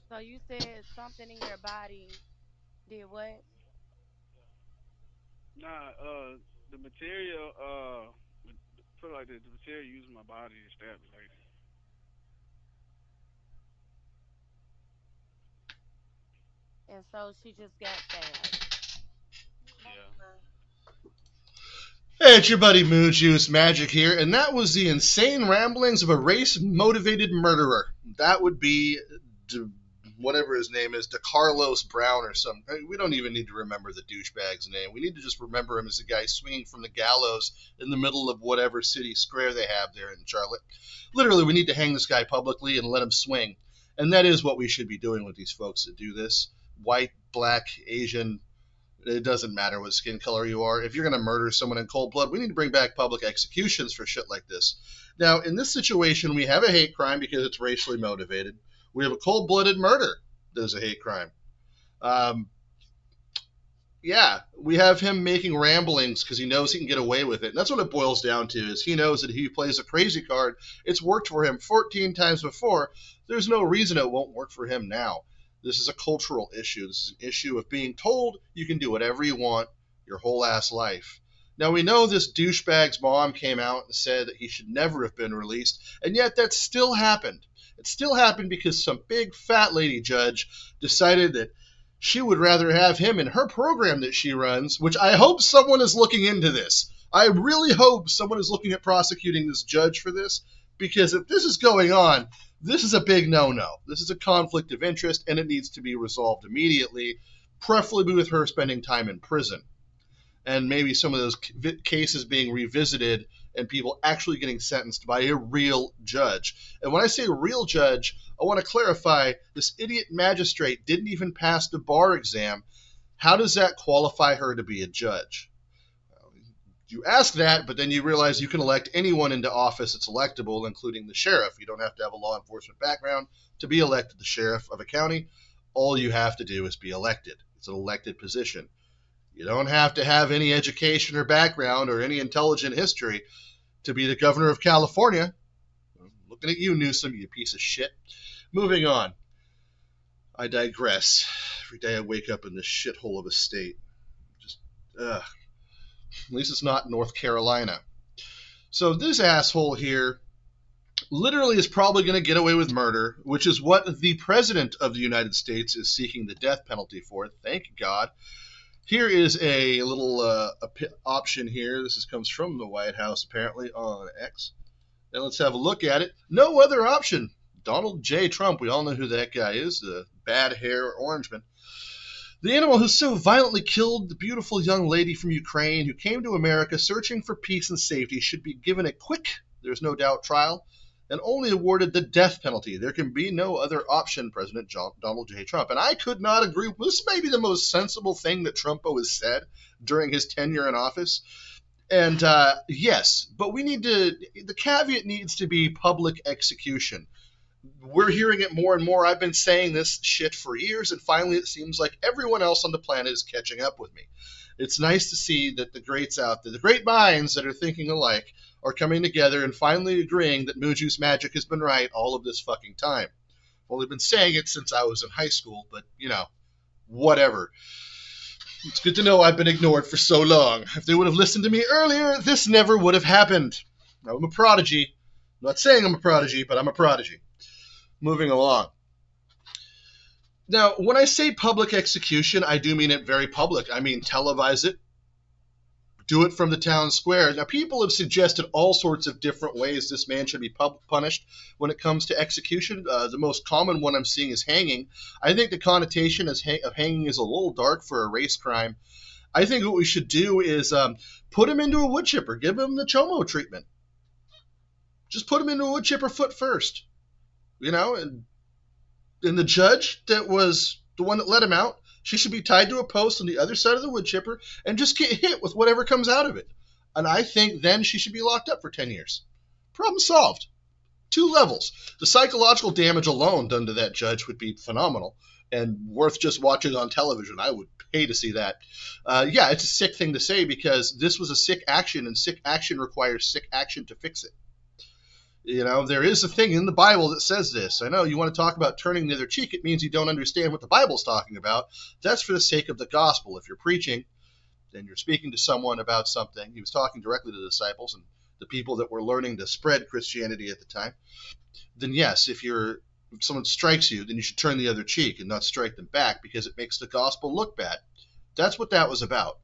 So you said something in your body did what? Nah, the material, put it like this, the material using my body to stab the lady. And so she just got stabbed. Yeah. Hey, it's your buddy Moo Juice Magic here, and that was the insane ramblings of a race-motivated murderer. That would be whatever his name is, DeCarlos Brown or something. We don't even need to remember the douchebag's name. We need to just remember him as a guy swinging from the gallows in the middle of whatever city square they have there in Charlotte. Literally, we need to hang this guy publicly and let him swing. And that is what we should be doing with these folks that do this. White, black, Asian, it doesn't matter what skin color you are. If you're going to murder someone in cold blood, we need to bring back public executions for shit like this. Now, in this situation, we have a hate crime because it's racially motivated. We have a cold blooded murder that is a hate crime. Um, yeah, we have him making ramblings because he knows he can get away with it. And that's what it boils down to is he knows that if he plays a crazy card, it's worked for him 14 times before. There's no reason it won't work for him now. This is a cultural issue. This is an issue of being told you can do whatever you want your whole ass life. Now we know this douchebag's mom came out and said that he should never have been released, and yet that still happened. It still happened because some big fat lady judge decided that she would rather have him in her program that she runs, which I hope someone is looking into this. I really hope someone is looking at prosecuting this judge for this, because if this is going on, this is a big no-no. This is a conflict of interest, and it needs to be resolved immediately, preferably with her spending time in prison. And maybe some of those cases being revisited and people actually getting sentenced by a real judge. And when I say real judge, I want to clarify this idiot magistrate didn't even pass the bar exam. How does that qualify her to be a judge? You ask that, but then you realize you can elect anyone into office that's electable, including the sheriff. You don't have to have a law enforcement background to be elected the sheriff of a county. All you have to do is be elected. It's an elected position. You don't have to have any education or background or any intelligent history to be the governor of California. I'm looking at you, Newsom, you piece of shit. Moving on. I digress. Every day I wake up in this shithole of a state. Just, ugh. At least it's not North Carolina. So this asshole here literally is probably going to get away with murder, which is what the president of the United States is seeking the death penalty for. Thank God. Here is a little option here. Comes from the White House, apparently, on X. And let's have a look at it. No other option. Donald J. Trump, we all know who that guy is, the bad hair orangeman. The animal who so violently killed the beautiful young lady from Ukraine who came to America searching for peace and safety should be given a quick, there's no doubt, trial and only awarded the death penalty. There can be no other option, President Donald J. Trump. And I could not agree. This may be the most sensible thing that Trumpo has said during his tenure in office. And yes, but the caveat needs to be public execution. We're hearing it more and more. I've been saying this shit for years, and finally it seems like everyone else on the planet is catching up with me. It's nice to see that the greats out there, the great minds that are thinking alike, are coming together and finally agreeing that Muju's magic has been right all of this fucking time. I've only been saying it since I was in high school, but, whatever. It's good to know I've been ignored for so long. If they would have listened to me earlier, this never would have happened. I'm a prodigy. I'm not saying I'm a prodigy, but I'm a prodigy. Moving along. Now, when I say public execution, I do mean it very public. I mean televise it, do it from the town square. Now, people have suggested all sorts of different ways this man should be punished when it comes to execution. The most common one I'm seeing is hanging. I think the connotation of hanging is a little dark for a race crime. I think what we should do is put him into a wood chipper, give him the Chomo treatment. Just put him into a wood chipper foot first, and the judge that was the one that let him out, she should be tied to a post on the other side of the wood chipper and just get hit with whatever comes out of it. And I think then she should be locked up for 10 years. Problem solved. 2 levels. The psychological damage alone done to that judge would be phenomenal and worth just watching on television. I would pay to see that. Yeah, it's a sick thing to say because this was a sick action, and sick action requires sick action to fix it. You know, there is a thing in the Bible that says this. I know you want to talk about turning the other cheek. It means you don't understand what the Bible's talking about. That's for the sake of the gospel. If you're preaching and you're speaking to someone about something, he was talking directly to the disciples and the people that were learning to spread Christianity at the time, then yes, if someone strikes you, then you should turn the other cheek and not strike them back because it makes the gospel look bad. That's what that was about.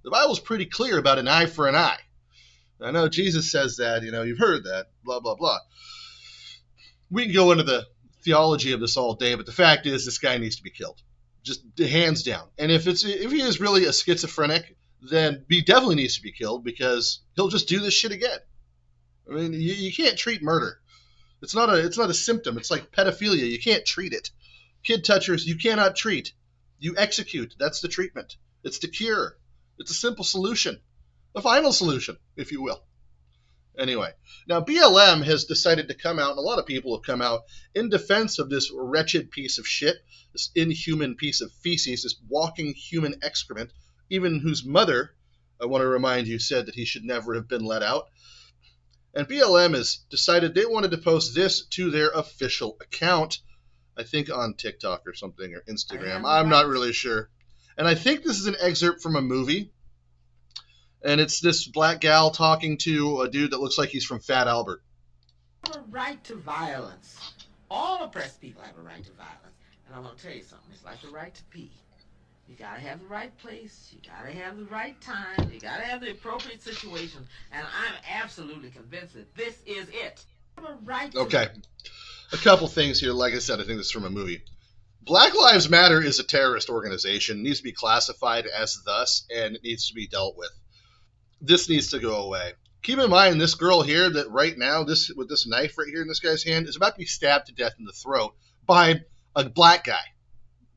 The Bible's pretty clear about an eye for an eye. I know Jesus says that, you've heard that, blah, blah, blah. We can go into the theology of this all day, but the fact is this guy needs to be killed. Just hands down. And if he is really a schizophrenic, then he definitely needs to be killed because he'll just do this shit again. I mean, you can't treat murder. It's not a symptom. It's like pedophilia. You can't treat it. Kid touchers, you cannot treat. You execute. That's the treatment. It's the cure. It's a simple solution. A final solution, if you will. Anyway, now BLM has decided to come out, and a lot of people have come out in defense of this wretched piece of shit, this inhuman piece of feces, this walking human excrement, even whose mother, I want to remind you, said that he should never have been let out. And BLM has decided they wanted to post this to their official account, I think on TikTok or something, or Instagram. I'm not really sure. And I think this is an excerpt from a movie. And it's this black gal talking to a dude that looks like he's from Fat Albert. A right to violence. All oppressed people have a right to violence. And I'm going to tell you something. It's like the right to pee. You got to have the right place. You got to have the right time. You got to have the appropriate situation. And I'm absolutely convinced that this is it. Okay. A couple things here. Like I said, I think this is from a movie. Black Lives Matter is a terrorist organization. It needs to be classified as thus, and it needs to be dealt with. This needs to go away. Keep in mind, this girl here that right now, with this knife right here in this guy's hand, is about to be stabbed to death in the throat by a black guy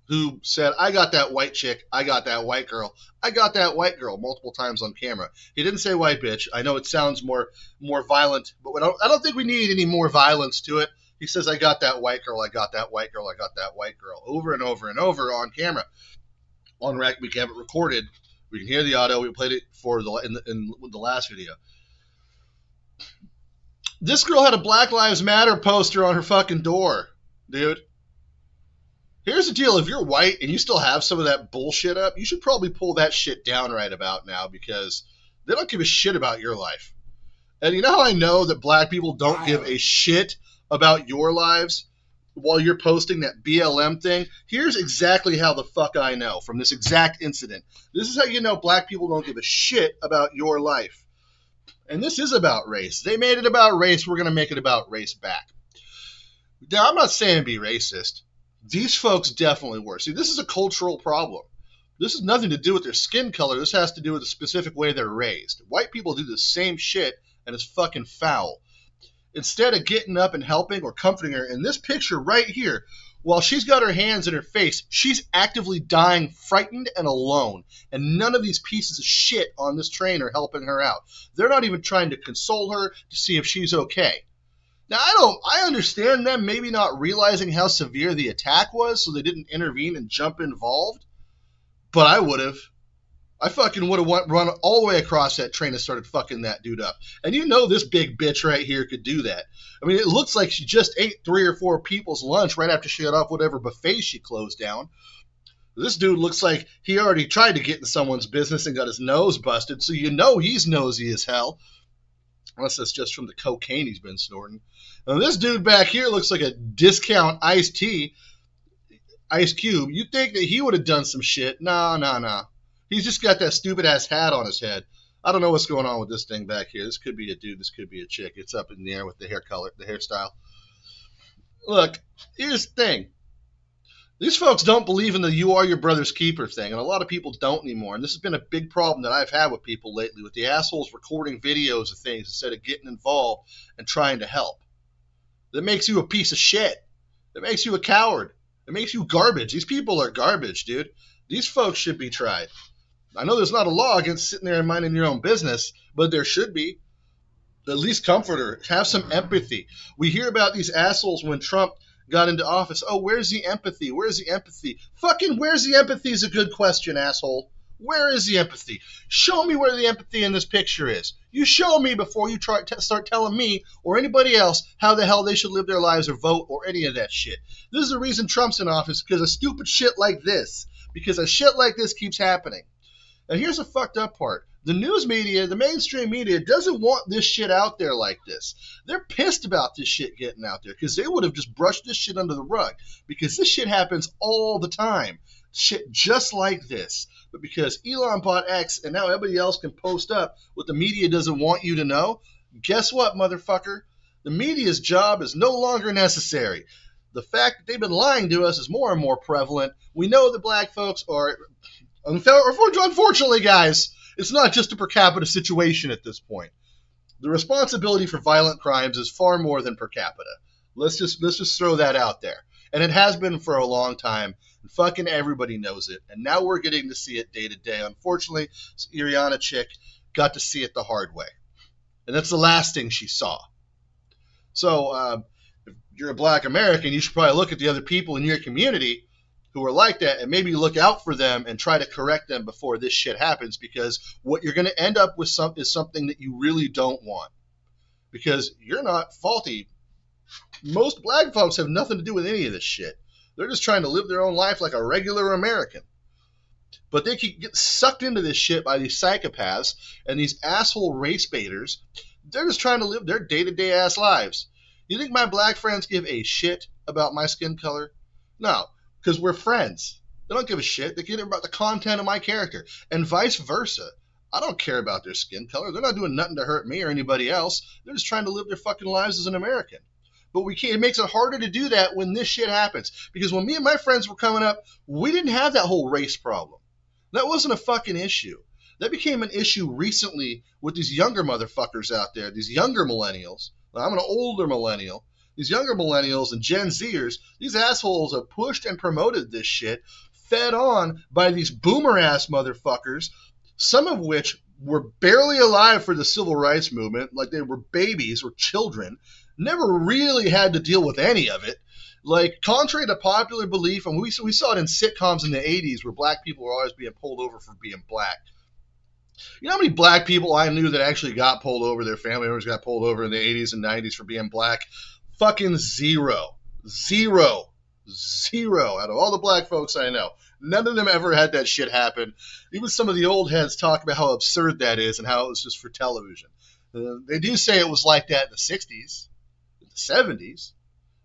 who said, I got that white chick, I got that white girl, I got that white girl, multiple times on camera. He didn't say white bitch. I know it sounds more violent, but I don't think we need any more violence to it. He says, I got that white girl, I got that white girl, I got that white girl, over and over and over on camera. On rec, we can have it recorded. We can hear the audio. We played it for in the last video. This girl had a Black Lives Matter poster on her fucking door, dude. Here's the deal. If you're white and you still have some of that bullshit up, you should probably pull that shit down right about now because they don't give a shit about your life. And you know how I know that black people don't give a shit about your lives while you're posting that BLM thing? Here's exactly how the fuck I know from this exact incident. This is how you know black people don't give a shit about your life. And this is about race. They made it about race. We're going to make it about race back. Now, I'm not saying be racist. These folks definitely were. See, this is a cultural problem. This has nothing to do with their skin color. This has to do with the specific way they're raised. White people do the same shit, and it's fucking foul. Instead of getting up and helping or comforting her, in this picture right here, while she's got her hands in her face, she's actively dying, frightened and alone. And none of these pieces of shit on this train are helping her out. They're not even trying to console her to see if she's okay. Now, I understand them maybe not realizing how severe the attack was, so they didn't intervene and jump involved. But I would have. I fucking would have run all the way across that train and started fucking that dude up. And you know this big bitch right here could do that. I mean, it looks like she just ate 3 or 4 people's lunch right after she got off whatever buffet she closed down. This dude looks like he already tried to get in someone's business and got his nose busted, so you know he's nosy as hell. Unless that's just from the cocaine he's been snorting. Now, this dude back here looks like a discount iced tea, Ice Cube. You'd think that he would have done some shit. No. He's just got that stupid-ass hat on his head. I don't know what's going on with this thing back here. This could be a dude. This could be a chick. It's up in the air with the hair color, the hairstyle. Look, here's the thing. These folks don't believe in the you are your brother's keeper thing, and a lot of people don't anymore. And this has been a big problem that I've had with people lately, with the assholes recording videos of things instead of getting involved and trying to help. That makes you a piece of shit. That makes you a coward. It makes you garbage. These people are garbage, dude. These folks should be tried. I know there's not a law against sitting there and minding your own business, but there should be. At least comfort her. Have some empathy. We hear about these assholes when Trump got into office. Oh, where's the empathy? Where's the empathy? Fucking where's the empathy is a good question, asshole. Where is the empathy? Show me where the empathy in this picture is. You show me before you start telling me or anybody else how the hell they should live their lives or vote or any of that shit. This is the reason Trump's in office, because of stupid shit like this. Because a shit like this keeps happening. And here's the fucked up part. The news media, the mainstream media, doesn't want this shit out there like this. They're pissed about this shit getting out there because they would have just brushed this shit under the rug. Because this shit happens all the time. Shit just like this. But because Elon bought X and now everybody else can post up what the media doesn't want you to know, guess what, motherfucker? The media's job is no longer necessary. The fact that they've been lying to us is more and more prevalent. We know that black folks are... Unfortunately, guys, it's not just a per capita situation at this point. The responsibility for violent crimes is far more than per capita. Let's just throw that out there. And it has been for a long time. And fucking everybody knows it. And now we're getting to see it day to day. Unfortunately, this Iryna chick got to see it the hard way. And that's the last thing she saw. So, if you're a black American, you should probably look at the other people in your community who are like that and maybe look out for them and try to correct them before this shit happens, because what you're going to end up with is something that you really don't want. Because you're not faulty. Most black folks have nothing to do with any of this shit. They're just trying to live their own life like a regular American. But they can get sucked into this shit by these psychopaths and these asshole race baiters. They're just trying to live their day-to-day ass lives. You think my black friends give a shit about my skin color? No. Because we're friends. They don't give a shit. They care about the content of my character. And vice versa. I don't care about their skin color. They're not doing nothing to hurt me or anybody else. They're just trying to live their fucking lives as an American. But we can't. It makes it harder to do that when this shit happens. Because when me and my friends were coming up, we didn't have that whole race problem. That wasn't a fucking issue. That became an issue recently with these younger motherfuckers out there, these younger millennials. Now, I'm an older millennial. These younger millennials and Gen Zers, these assholes have pushed and promoted this shit, fed on by these boomer-ass motherfuckers, some of which were barely alive for the civil rights movement, like they were babies or children, never really had to deal with any of it. Like, contrary to popular belief, and we saw it in sitcoms in the 80s where black people were always being pulled over for being black. You know how many black people I knew that actually got pulled over, their family members got pulled over in the 80s and 90s for being black? Fucking zero. Zero. Zero out of all the black folks I know. None of them ever had that shit happen. Even some of the old heads talk about how absurd that is and how it was just for television. They do say it was like that in the 60s, the 70s.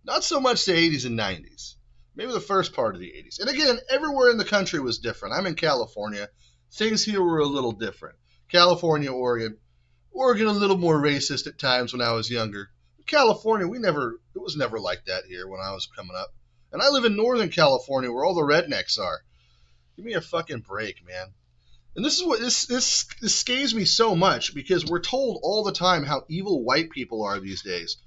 Not so much the 80s and 90s. Maybe the first part of the 80s. And again, everywhere in the country was different. I'm in California. Things here were a little different. California, Oregon. Oregon a little more racist at times when I was younger. California, it was never like that here when I was coming up. And I live in Northern California where all the rednecks are. Give me a fucking break, man. And this is what this scares me so much, because we're told all the time how evil white people are these days.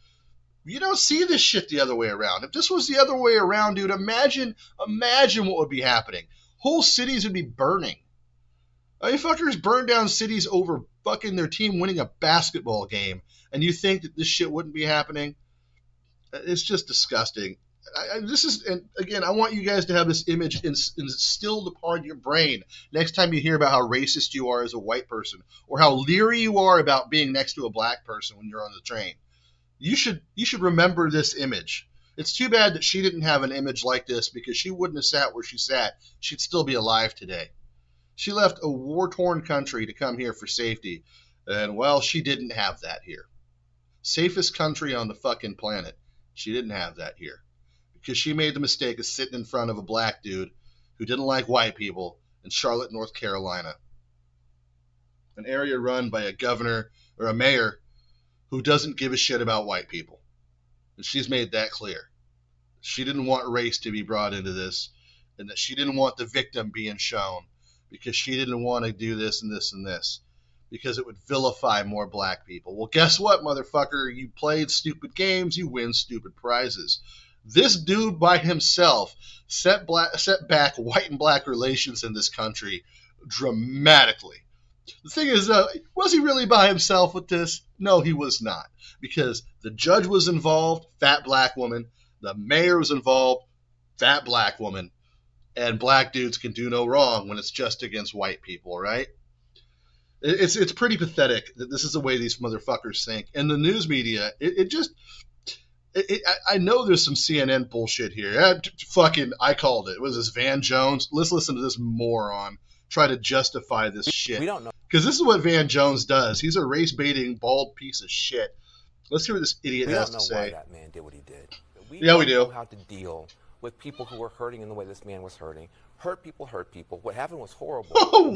You don't see this shit the other way around. If this was the other way around, dude, imagine what would be happening. Whole cities would be burning. I mean, fuckers burn down cities over fucking their team winning a basketball game, and you think that this shit wouldn't be happening? It's just disgusting. And again, I want you guys to have this image instilled upon your brain next time you hear about how racist you are as a white person, or how leery you are about being next to a black person when you're on the train. You should remember this image. It's too bad that she didn't have an image like this, because she wouldn't have sat where she sat. She'd still be alive today. She left a war-torn country to come here for safety, and, well, she didn't have that here. Safest country on the fucking planet. She didn't have that here. Because she made the mistake of sitting in front of a black dude who didn't like white people in Charlotte, North Carolina. An area run by a governor or a mayor who doesn't give a shit about white people. And she's made that clear. She didn't want race to be brought into this, and that she didn't want the victim being shown, because she didn't want to do this and this and this, because it would vilify more black people. Well, guess what, motherfucker? You played stupid games, you win stupid prizes. This dude by himself set back white and black relations in this country dramatically. The thing is, was he really by himself with this? No, he was not. Because the judge was involved, fat black woman. The mayor was involved, fat black woman. and black dudes can do no wrong when it's just against white people, right? It's pretty pathetic that this is the way these motherfuckers think. And the news media, I know there's some CNN bullshit here. I called it. What was this, Van Jones? Let's listen to this moron try to justify this shit. We don't know. Because this is what Van Jones does. He's a race-baiting, bald piece of shit. Let's hear what this idiot has to say. We don't know why that man did what he did. We do. know how to deal with people who were hurting in the way this man was hurting. Hurt people hurt people. What happened was horrible.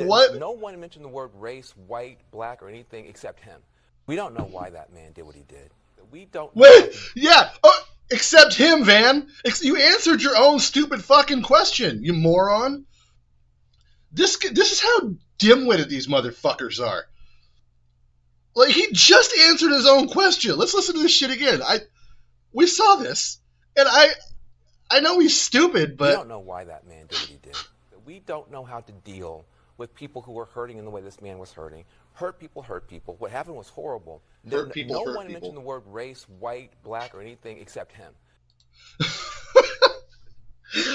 What? No one mentioned the word race, white, black, or anything except him. We don't know why that man did what he did. We don't know. Wait, yeah. Oh, except him, Van. You answered your own stupid fucking question, you moron. This is how dim-witted these motherfuckers are. Like, he just answered his own question. Let's listen to this shit again. We saw this, and I know he's stupid, but... We don't know why that man did what he did. We don't know how to deal with people who were hurting in the way this man was hurting. Hurt people hurt people. What happened was horrible. No one mentioned the word race, white, black, or anything except him.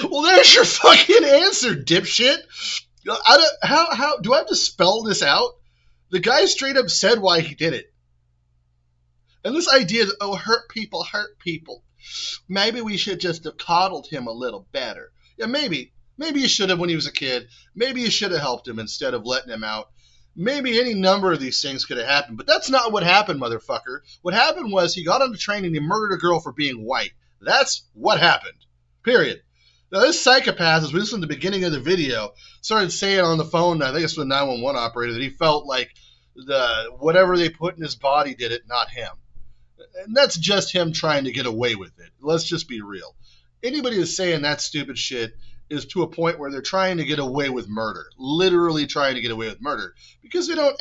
Well, there's your fucking answer, dipshit. How do I have to spell this out? The guy straight up said why he did it. And this idea that, hurt people hurt people. Maybe we should just have coddled him a little better. Yeah, maybe. Maybe you should have when he was a kid. Maybe you should have helped him instead of letting him out. Maybe any number of these things could have happened. But that's not what happened, motherfucker. What happened was he got on the train and he murdered a girl for being white. That's what happened. Period. Now, this psychopath, as we listened to the beginning of the video, started saying on the phone, I think it's the 911 operator, that he felt like whatever they put in his body did it, not him. And that's just him trying to get away with it. Let's just be real. Anybody who's saying that stupid shit is to a point where they're trying to get away with murder. Literally trying to get away with murder. Because we don't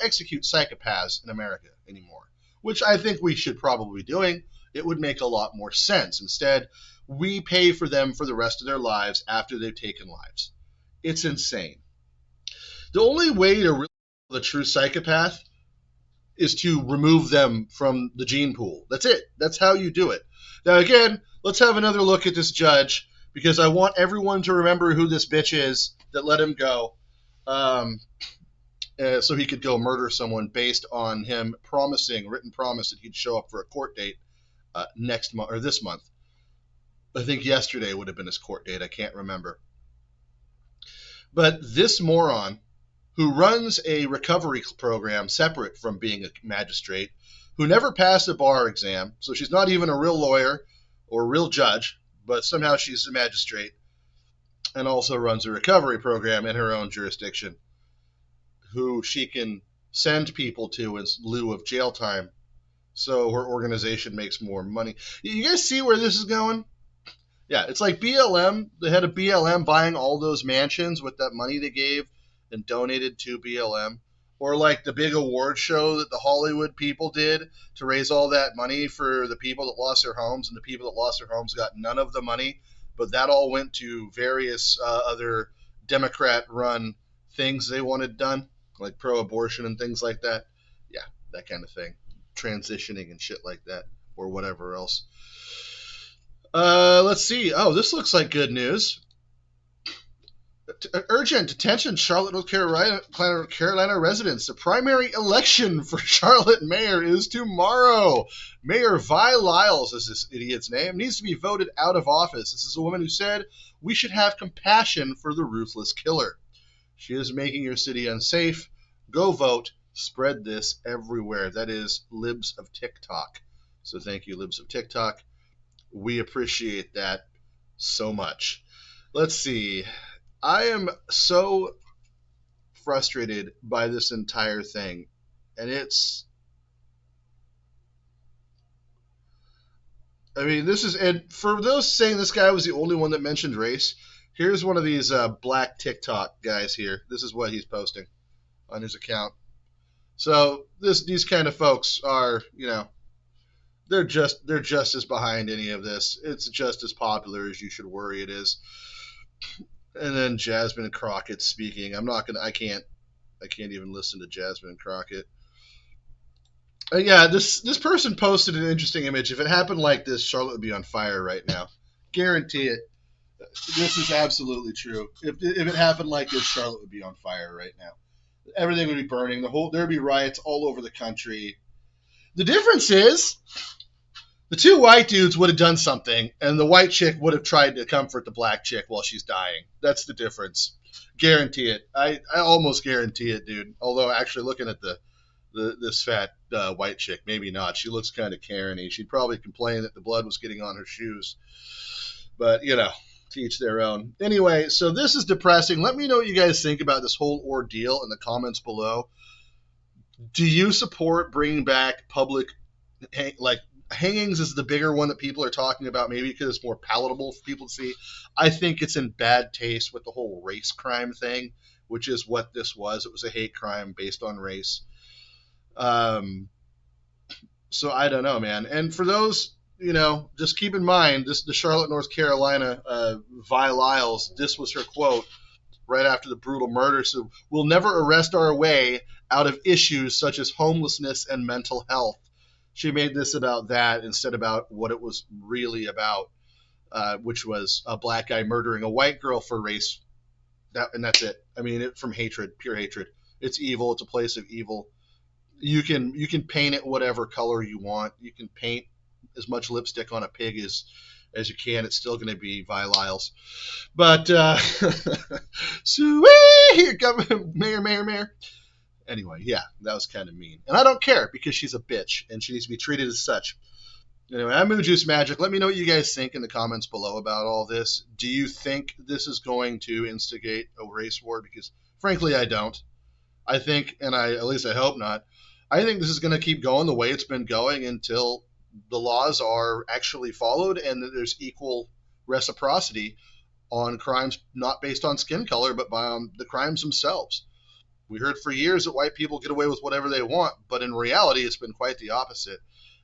execute psychopaths in America anymore. Which I think we should probably be doing. It would make a lot more sense. Instead, we pay for them for the rest of their lives after they've taken lives. It's insane. The only way to really kill the true psychopath is to remove them from the gene pool. That's it. That's how you do it. Now, again, let's have another look at this judge, because I want everyone to remember who this bitch is that let him go, so he could go murder someone based on him written promise that he'd show up for a court date next month or this month. I think yesterday would have been his court date. I can't remember. But this moron, who runs a recovery program separate from being a magistrate, who never passed a bar exam, so she's not even a real lawyer or a real judge, but somehow she's a magistrate, and also runs a recovery program in her own jurisdiction, who she can send people to in lieu of jail time, so her organization makes more money. You guys see where this is going? Yeah, it's like BLM. They had a BLM buying all those mansions with that money they gave and donated to BLM. Or like the big award show that the Hollywood people did to raise all that money for the people that lost their homes, and the people that lost their homes got none of the money, but that all went to various other Democrat-run things they wanted done, like pro-abortion and things like that. Yeah, that kind of thing. Transitioning and shit like that, or whatever else. Let's see. Oh, this looks like good news. Urgent attention, Charlotte, North Carolina residents. The primary election for Charlotte mayor is tomorrow. Mayor Vi Lyles is this idiot's name. Needs to be voted out of office. This is a woman who said we should have compassion for the ruthless killer. She is making your city unsafe. Go vote. Spread this everywhere. That is libs of TikTok. So thank you, libs of TikTok. We appreciate that so much. Let's see. I am so frustrated by this entire thing. And and for those saying this guy was the only one that mentioned race, here's one of these black TikTok guys here. This is what he's posting on his account. So these kind of folks are, they're just as behind any of this. It's just as popular as you should worry it is. And then Jasmine Crockett speaking. I can't even listen to Jasmine Crockett. Yeah, this person posted an interesting image. If it happened like this, Charlotte would be on fire right now. Guarantee it. This is absolutely true. If it happened like this, Charlotte would be on fire right now. Everything would be burning. There'd be riots all over the country. The difference is the two white dudes would have done something, and the white chick would have tried to comfort the black chick while she's dying. That's the difference. Guarantee it. I almost guarantee it, dude. Although actually looking at this fat white chick, maybe not. She looks kind of Karen-y. She'd probably complain that the blood was getting on her shoes. But, you know, to each their own. Anyway, so this is depressing. Let me know what you guys think about this whole ordeal in the comments below. Do you support bringing back public, like, hangings is the bigger one that people are talking about, maybe because it's more palatable for people to see. I think it's in bad taste with the whole race crime thing, which is what this was. It was a hate crime based on race. So I don't know, man. And for those, you know, just keep in mind, the Charlotte, North Carolina, Vi Lyles, this was her quote right after the brutal murder. So we'll never arrest our way out of issues such as homelessness and mental health. She made this about that instead about what it was really about, which was a black guy murdering a white girl for race. And that's it. I mean, from hatred, pure hatred. It's evil. It's a place of evil. You can paint it whatever color you want. You can paint as much lipstick on a pig as you can. It's still going to be Vi Lyles. But here comes Mayor. Anyway, yeah, that was kind of mean. And I don't care because she's a bitch and she needs to be treated as such. Anyway, I'm Moo Juice Magic. Let me know what you guys think in the comments below about all this. Do you think this is going to instigate a race war? Because frankly, I don't. I think, and at least I hope not, I think this is going to keep going the way it's been going until the laws are actually followed and that there's equal reciprocity on crimes not based on skin color, but by the crimes themselves. We heard for years that white people get away with whatever they want, but in reality, it's been quite the opposite,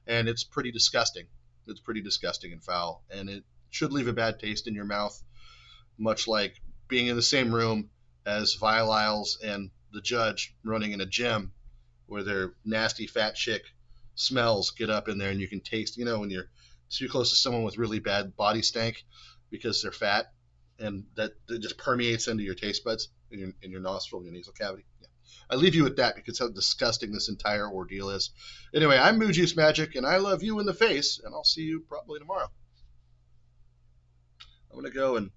and it's pretty disgusting. It's pretty disgusting and foul, and it should leave a bad taste in your mouth, much like being in the same room as Vi Lyles and the judge running in a gym where their nasty fat chick smells get up in there, and you can taste, you know, when you're too close to someone with really bad body stank because they're fat, and that just permeates into your taste buds in your nostril, your nasal cavity. Yeah. I leave you with that because how disgusting this entire ordeal is. Anyway, I'm Moo Juice Magic, and I love you in the face, and I'll see you probably tomorrow. I'm going to go and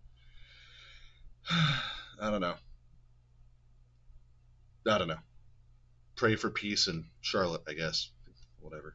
I don't know. Pray for peace in Charlotte, I guess. Whatever.